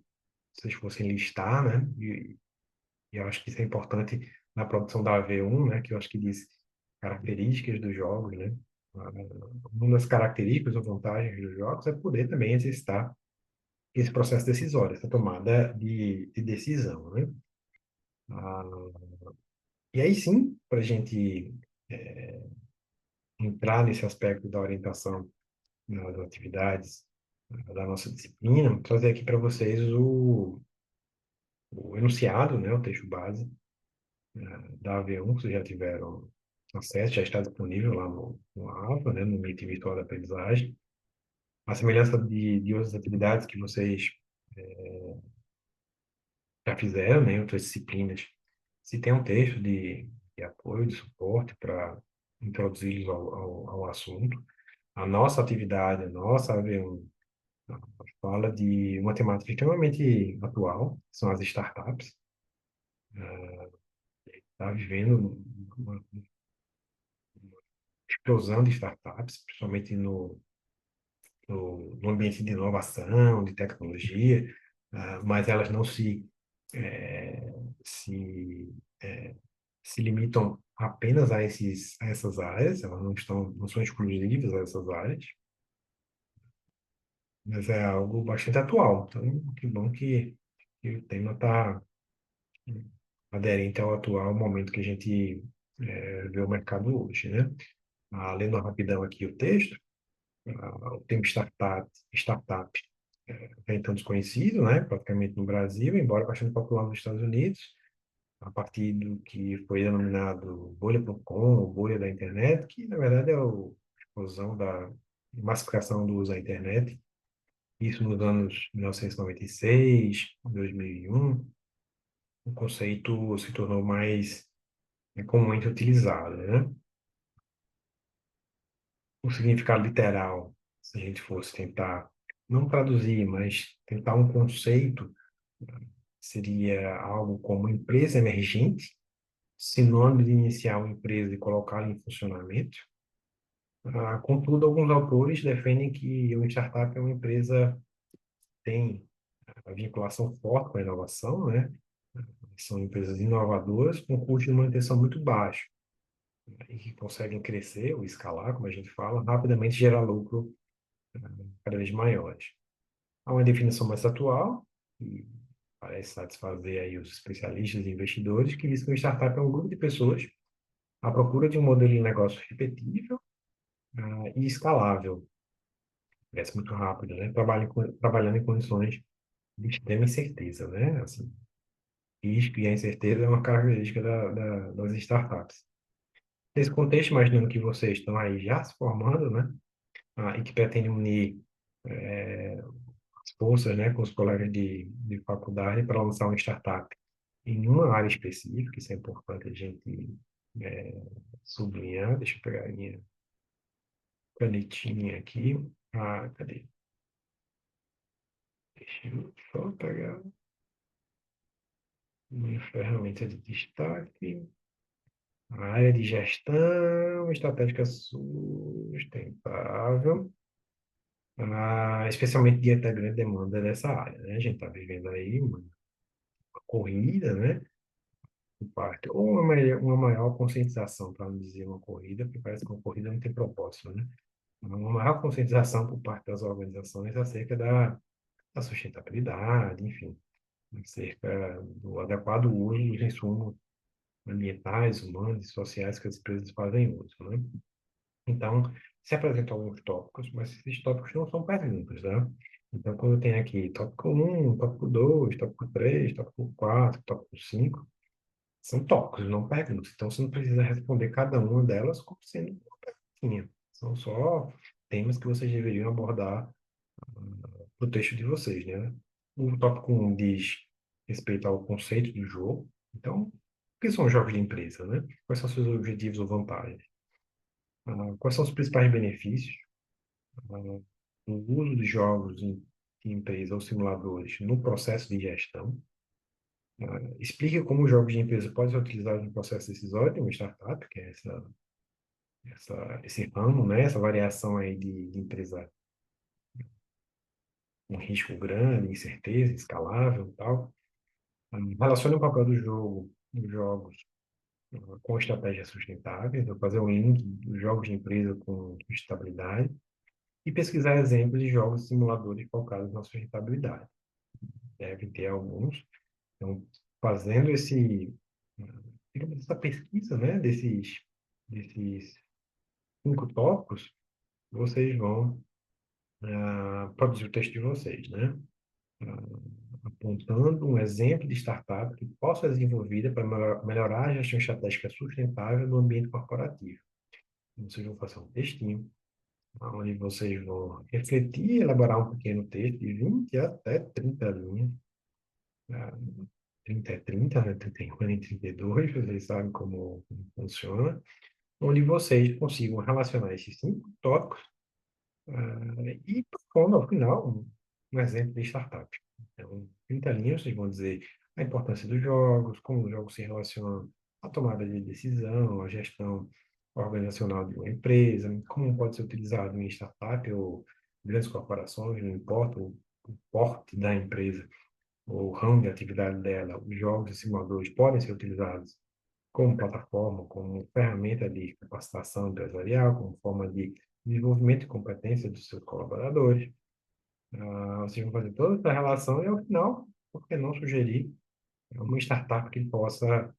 se vocês fossem listar, né? E eu acho que isso é importante na produção da AV1, né? Que eu acho que diz características dos jogos, né? Ah, Uma das características ou vantagens dos jogos é poder também exercitar esse processo decisório, essa tomada de decisão, né? Ah, e aí sim, para a gente entrar nesse aspecto da orientação nas atividades da nossa disciplina, trazer aqui para vocês o enunciado, né? O texto base da AV1, que vocês já tiveram acesso, já está disponível lá no AVA, né, no Meet Virtual da Aprendizagem. A semelhança de outras atividades que vocês já fizeram, né, em outras disciplinas, se tem um texto de apoio, de suporte para introduzir ao assunto. A nossa atividade, a nossa AV1, fala de uma temática extremamente atual, que são as startups. Está vivendo uma explosão de startups, principalmente no ambiente de inovação, de tecnologia, mas elas não eh, se, se limitam apenas a essas áreas, elas não são exclusivas a essas áreas, mas é algo bastante atual. Então, que bom que o tema está aderente ao atual momento que a gente vê o mercado hoje, né? Lendo rapidão aqui o texto, o termo startup é então desconhecido, né, praticamente no Brasil, embora bastante popular nos Estados Unidos, a partir do que foi denominado bolha.com, ou bolha da internet, que na verdade é a explosão da massificação do uso da internet, isso nos anos 1996, 2001, o conceito se tornou mais comumente utilizado, né? O significado literal, se a gente fosse tentar não traduzir, mas tentar um conceito, seria algo como empresa emergente, sinônimo de iniciar uma empresa e colocá-la em funcionamento. Contudo, alguns autores defendem que uma startup é uma empresa que tem a vinculação forte com a inovação, né? São empresas inovadoras com custo de manutenção muito baixo e que conseguem crescer ou escalar, como a gente fala, rapidamente gerar lucro cada vez maiores. Há uma definição mais atual, que parece satisfazer aí os especialistas e investidores, que diz que uma startup é um grupo de pessoas à procura de um modelo de negócio repetível, e escalável. Cresce muito rápido, né? Trabalhando em condições de extrema incerteza, né? Assim, risco e a incerteza é uma característica das startups. Nesse contexto, imaginando que vocês estão aí já se formando, né? E que pretendem unir as forças, né, com os colegas de faculdade para lançar uma startup em uma área específica, isso é importante a gente é, sublinhar. Deixa eu pegar a minha canetinha aqui. Cadê? Deixa eu só pegar minha ferramenta de destaque. A área de gestão estratégica sustentável, especialmente diante da grande demanda dessa área, né? A gente está vivendo aí uma corrida, né? Por parte, ou uma maior conscientização, para não dizer uma corrida, porque parece que uma corrida não tem propósito, né? Uma maior conscientização por parte das organizações acerca da sustentabilidade, enfim, acerca do adequado uso dos insumos ambientais, humanos e sociais que as empresas fazem uso, né? Então, se apresentam alguns tópicos, mas esses tópicos não são perguntas, né? Então, quando tem aqui tópico um, tópico 2, tópico 3, tópico 4, tópico 5, são tópicos, não perguntas. Então, você não precisa responder cada uma delas como sendo uma perguntinha. São só temas que vocês deveriam abordar no texto de vocês, né? O tópico um diz respeito ao conceito do jogo. Então, o que são jogos de empresa, né? Quais são seus objetivos ou vantagens? Quais são os principais benefícios? O uso de jogos em empresa ou simuladores no processo de gestão. Explique como os jogos de empresa podem ser utilizados no processo decisório de uma startup, que é esse ramo, né? Essa variação aí de empresa com risco grande, incerteza, escalável e tal. Relacione o papel do jogo, dos jogos, com estratégias sustentáveis, então fazer um link dos jogos de empresa com sustentabilidade e pesquisar exemplos de jogos simuladores focados na sustentabilidade. Deve ter alguns. Então, fazendo digamos, essa pesquisa, né, desses 5 tópicos, vocês vão produzir o texto de vocês, né? Apontando um exemplo de startup que possa ser desenvolvida para melhorar a gestão estratégica sustentável no ambiente corporativo. Então, vocês vão fazer um textinho, onde vocês vão refletir e elaborar um pequeno texto de 20 até 30 linhas. ah, 30 é 30, né? 31 e 32, vocês sabem como funciona, onde vocês consigam relacionar esses 5 tópicos e propondo, ao final, um exemplo de startup. Então, 30 linhas, vocês vão dizer a importância dos jogos, como os jogos se relacionam à tomada de decisão, à gestão organizacional de uma empresa, como pode ser utilizado em startup ou grandes corporações, não importa o porte da empresa ou o ramo de atividade dela, os jogos e simuladores podem ser utilizados como plataforma, como ferramenta de capacitação empresarial, como forma de desenvolvimento de competência dos seus colaboradores. Vocês vão fazer toda essa relação e, ao final, por que não sugerir uma startup que possa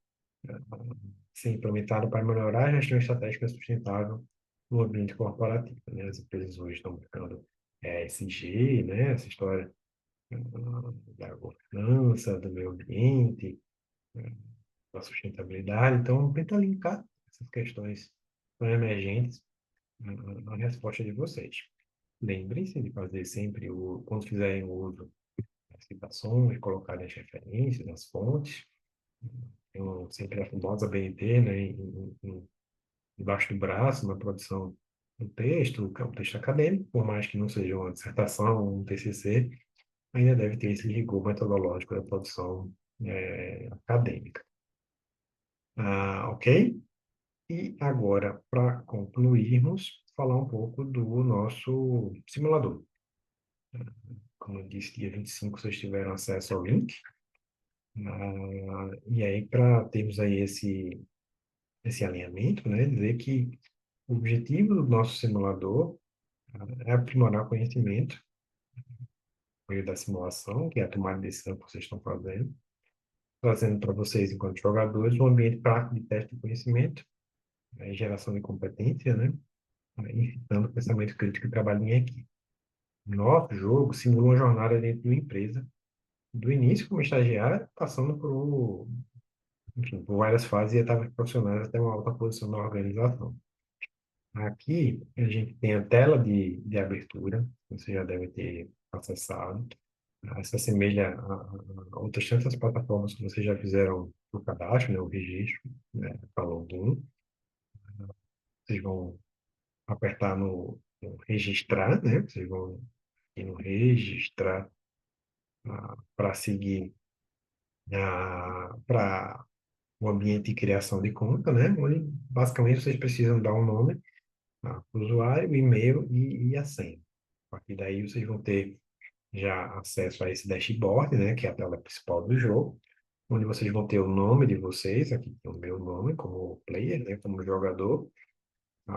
ser implementada para melhorar a gestão estratégica sustentável no ambiente corporativo, né? As empresas hoje estão buscando ESG, né? Essa história da governança, do meio ambiente, da sustentabilidade. Então, tenta linkar essas questões tão emergentes na resposta de vocês. Lembrem-se de fazer sempre, quando fizerem o uso das citações, colocar as referências, as fontes. Então, sempre a famosa BNT, né, embaixo do braço, na produção do texto, que é um texto acadêmico, por mais que não seja uma dissertação ou um TCC, ainda deve ter esse rigor metodológico da produção acadêmica. Ok? E agora, para concluirmos, falar um pouco do nosso simulador. Como eu disse, dia 25 vocês tiveram acesso ao link. E aí, para termos aí esse alinhamento, né, dizer que o objetivo do nosso simulador é aprimorar conhecimento por meio da simulação, que é a tomada de decisão que vocês estão fazendo, trazendo para vocês, enquanto jogadores, um ambiente prático de teste de conhecimento, geração de competência, né, incitando o pensamento crítico e trabalho em equipe. Nosso jogo simula uma jornada dentro de uma empresa, do início como estagiário, passando enfim, por várias fases e etapas profissionais até uma alta posição na organização. Aqui a gente tem a tela de abertura, você já deve ter acessado. Se assemelha a outras tantas plataformas que vocês já fizeram o cadastro, né, o registro, né, para login. Vocês vão apertar no registrar, né? Vocês vão ir no registrar para seguir para o ambiente de criação de conta, né? Onde basicamente vocês precisam dar um nome, o usuário, o e-mail e a senha. A partir daí vocês vão ter já acesso a esse dashboard, né? Que é a tela principal do jogo, onde vocês vão ter o nome de vocês, aqui tem o meu nome como player, né? Como jogador,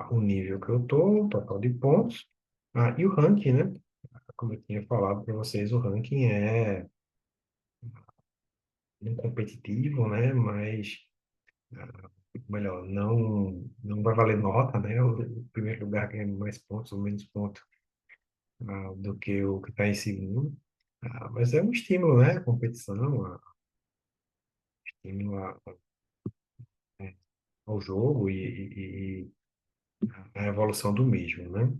o nível que eu tô, o total de pontos, e o ranking, né? Como eu tinha falado para vocês, o ranking é um competitivo, né? Mas melhor, não vai valer nota, né? O primeiro lugar ganha mais pontos ou menos pontos do que o que está em segundo. Mas é um estímulo, né? Competição, estímulo né, ao jogo e a evolução do mesmo, né?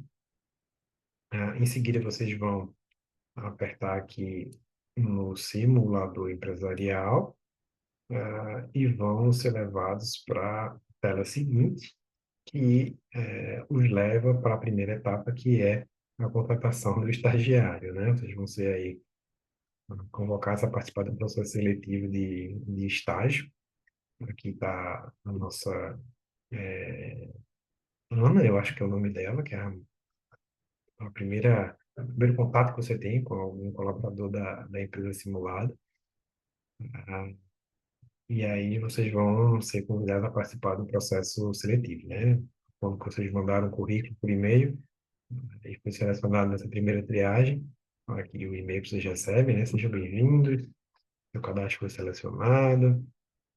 Em seguida, vocês vão apertar aqui no simulador empresarial, e vão ser levados para a tela seguinte, que os leva para a primeira etapa, que é a contratação do estagiário, né? Vocês vão ser aí convocados a participar do processo seletivo de estágio. Aqui está a nossa Ana, eu acho que é o nome dela, que é o primeiro contato que você tem com algum colaborador da empresa simulada. Ah, e aí vocês vão ser convidados a participar do processo seletivo, né? Quando vocês mandaram o currículo por e-mail, e foi selecionado nessa primeira triagem, aqui o e-mail que vocês recebem, né? Sejam bem-vindos, seu cadastro foi selecionado,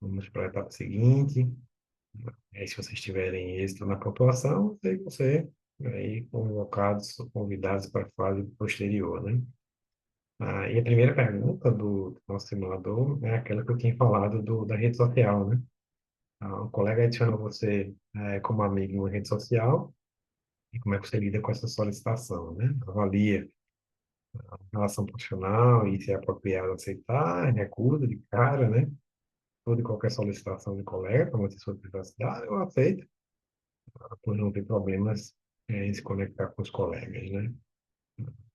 vamos para a etapa seguinte. Aí, se vocês tiverem êxito na pontuação, aí você aí convocados ou convidados para a fase posterior, né? E a primeira pergunta do nosso simulador é aquela que eu tinha falado da rede social, né? O colega adiciona você como amigo em uma rede social e como é que você lida com essa solicitação, né? Avalia a relação profissional e se é apropriado aceitar, recusa de cara, né? Toda e qualquer solicitação de colega para manter sua privacidade, eu aceito, por não ter problemas em se conectar com os colegas, né?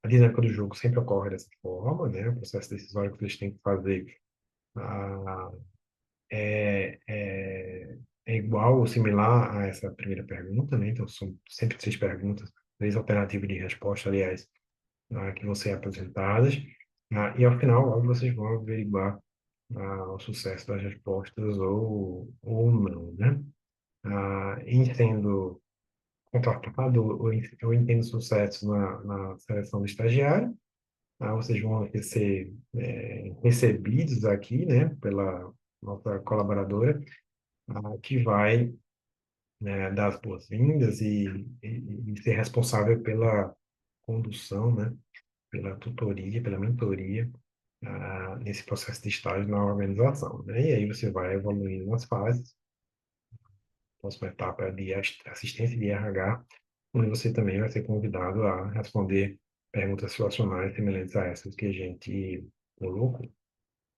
A dinâmica do jogo sempre ocorre dessa forma, né? O processo decisório que vocês têm que fazer ah, é, é, é igual ou similar a essa primeira pergunta, né? Então, são sempre três perguntas, três alternativas de resposta, aliás, que vão ser apresentadas. E ao final, logo, vocês vão averiguar o sucesso das respostas ou não, né? Em sendo contratado ou em tendo sucesso na seleção do estagiário, vocês vão ser recebidos aqui, né, pela nossa colaboradora, que vai dar as boas-vindas e ser responsável pela condução, né, pela tutoria, pela mentoria, nesse processo de estágio na organização, né? E aí você vai evoluindo nas fases. A próxima etapa é de assistência de RH, onde você também vai ser convidado a responder perguntas situacionais semelhantes a essas que a gente colocou.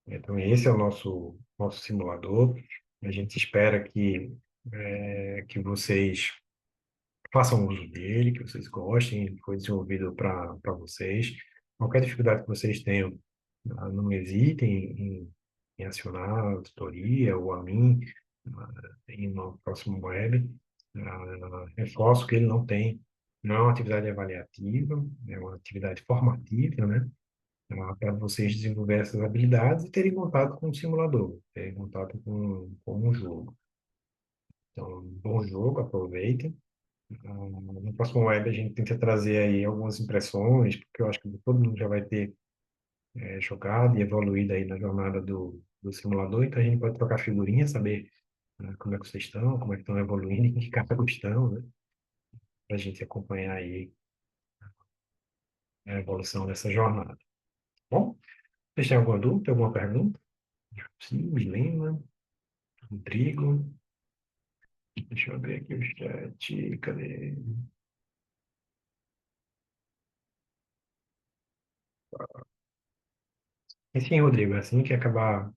Então, esse é o nosso simulador. A gente espera que vocês façam uso dele, que vocês gostem, foi desenvolvido para vocês. Qualquer dificuldade que vocês tenham, não hesitem em acionar a tutoria ou a mim. e no próximo web. Reforço que ele não é uma atividade avaliativa, é uma atividade formativa, né? Para vocês desenvolverem essas habilidades e terem contato com o simulador, terem contato com o jogo. Então, bom jogo, aproveitem. No próximo web a gente tenta trazer aí algumas impressões, porque eu acho que todo mundo já vai ter jogado e evoluído aí na jornada do simulador, então a gente pode trocar figurinhas, saber como é que vocês estão, como é que estão evoluindo, em que cargos estão, né? Para a gente acompanhar aí a evolução dessa jornada. Bom, vocês têm alguma dúvida, alguma pergunta? Sim, Milena, Rodrigo. Deixa eu ver aqui o chat. Cadê? E sim, Rodrigo, assim que acabar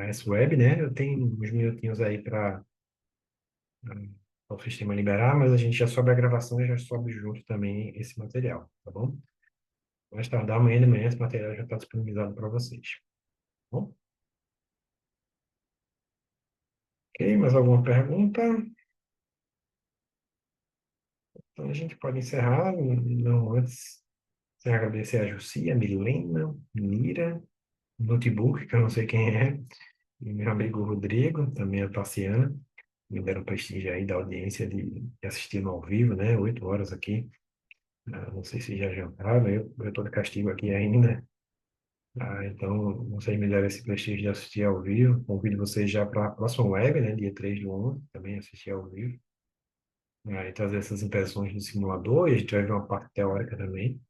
essa web, né? Eu tenho uns minutinhos aí para o sistema liberar, mas a gente já sobe a gravação e já sobe junto também esse material, tá bom? Mais tardar amanhã de manhã esse material já está disponibilizado para vocês. Tá bom? Ok, mais alguma pergunta? Então a gente pode encerrar, não antes, sem agradecer a Jussi, a Milena, Mira, Notebook, que eu não sei quem é, e meu amigo Rodrigo, também a Tassiana, me deram prestígio aí da audiência de assistir no ao vivo, né? 8 horas aqui. Não sei se já jantaram, eu estou de castigo aqui ainda. Então, vocês me deram esse prestígio de assistir ao vivo. Convido vocês já para a próxima web, né? Dia 3/11, também assistir ao vivo. E trazer essas impressões do simulador, e a gente vai ver uma parte teórica também.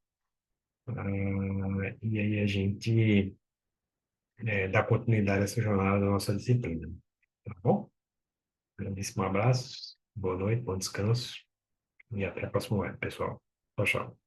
E aí a gente dá continuidade a essa jornada da nossa disciplina. Tá bom? Grandíssimo abraço, boa noite, bom descanso e até a próxima web, pessoal. Tchau, tchau.